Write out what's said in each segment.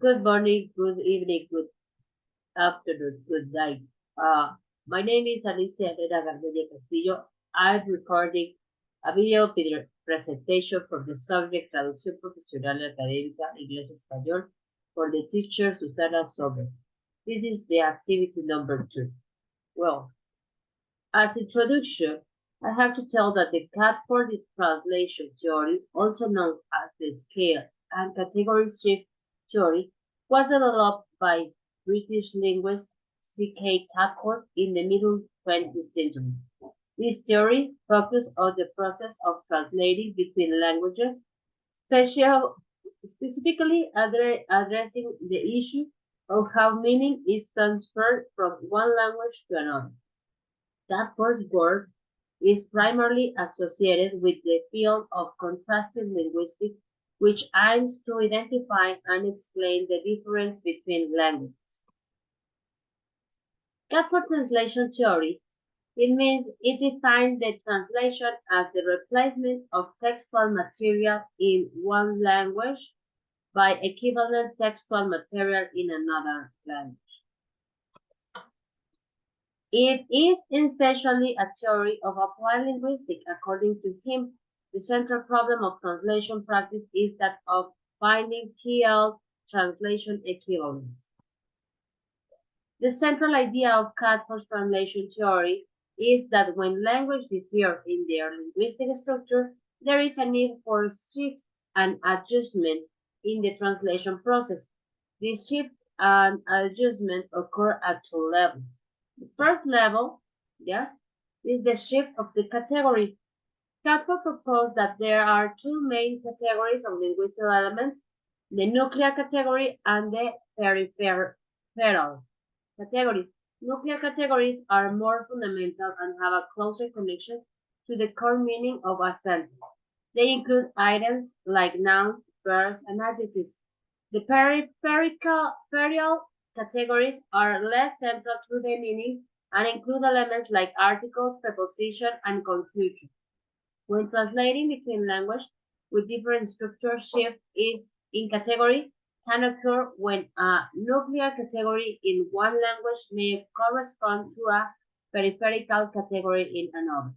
Good morning, good evening, good afternoon, good night. Uh, my name is Alicia Herrera Garmedia Castillo. I'm recording a video presentation from the subject Traducción Profesional y Académica Inglés-Español for the teacher Susana Somers. This is the activity number 2. Well, as introduction, I have to tell that the Catford translation theory, also known as the scale and category shift theory, was developed by British linguist C.K. Catford in the middle 20th century. This theory focused on the process of translating between languages, specifically addressing the issue of how meaning is transferred from one language to another. Catford's work is primarily associated with the field of contrastive linguistics, which aims to identify and explain the difference between languages. Catford translation theory, it means it defines the translation as the replacement of textual material in one language by equivalent textual material in another language. It is essentially a theory of applied linguistics. According to him, the central problem of translation practice is that of finding TL translation equivalence. The central idea of Catford's translation theory is that when languages differ in their linguistic structure, there is a need for shift and adjustment in the translation process. This shift and adjustment occur at two levels. The first level, yes, is the shift of the category. Catford proposed that there are two main categories of linguistic elements, the nuclear category and the peripheral category. Nuclear categories are more fundamental and have a closer connection to the core meaning of a sentence. They include items like nouns, verbs, and adjectives. The peripheral categories are less central to the meaning and include elements like articles, preposition, and conjunction. When translating between languages with different structure, shift is in category can occur when a nuclear category in one language may correspond to a peripheral category in another.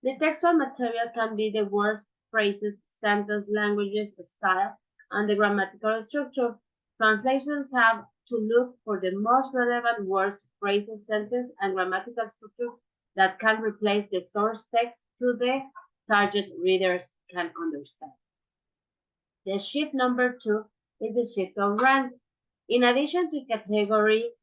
The textual material can be the words, phrases, sentence, languages, style, and the grammatical structure. Translations have to look for the most relevant words, phrases, sentence, and grammatical structure that can replace the source text so the target readers can understand. The shift number 2 is the shift of rank. In addition to category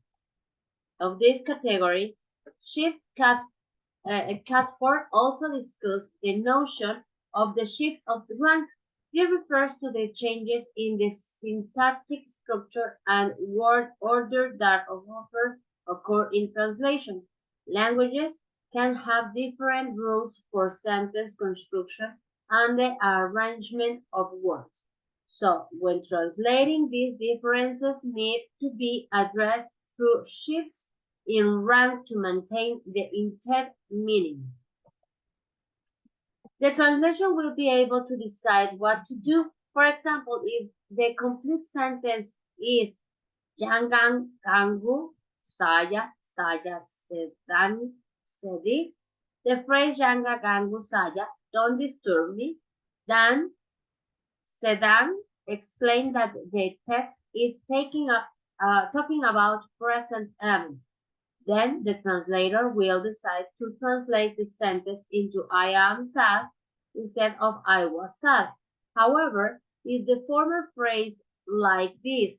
of this category, shift Catford also discussed the notion of the shift of rank. It refers to the changes in the syntactic structure and word order that often occur in translation. Languages can have different rules for sentence construction and the arrangement of words. So, when translating, these differences need to be addressed through shifts in rank to maintain the intended meaning. The translation will be able to decide what to do. For example, if the complete sentence is Yangang Gangu Saya Saya Sedan Sedi, the phrase Yanga Gangu Saya, don't disturb me, then Sedan explained that the text is talking about present event. Then the translator will decide to translate the sentence into I am sad instead of I was sad. However, if the former phrase like this,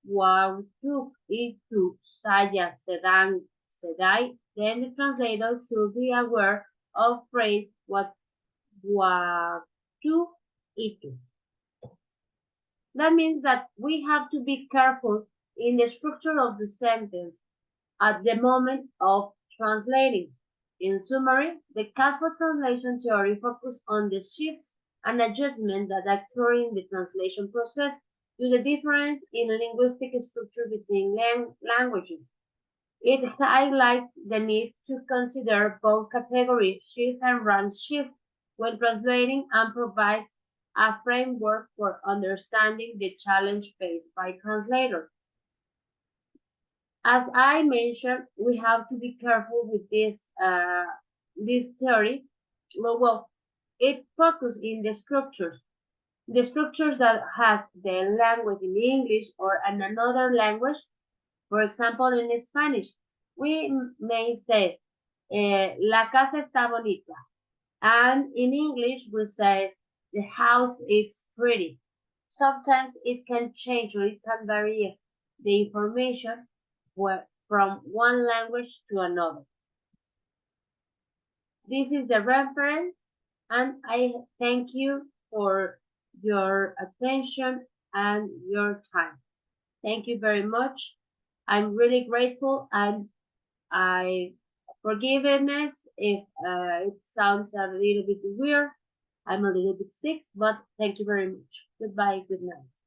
Wautuk itu saya sedai, then the translator should be aware of phrase Wautuk itu. That means that we have to be careful in the structure of the sentence at the moment of translating. In summary, the Catford translation theory focuses on the shifts and adjustments that occur in the translation process due to the difference in linguistic structure between languages. It highlights the need to consider both category shift and rank shift when translating and provides a framework for understanding the challenge faced by translators. As I mentioned, we have to be careful with this theory. Well, it focuses in the structures that has the language in English or in another language. For example, in Spanish, we may say, la casa está bonita. And in English, we say, the house is pretty. Sometimes it can change or it can vary the information from one language to another. This is the reference, and I thank you for your attention and your time. Thank you very much. I'm really grateful, and I forgiveness if it sounds a little bit weird. I'm a little bit sick, but thank you very much. Goodbye, good night.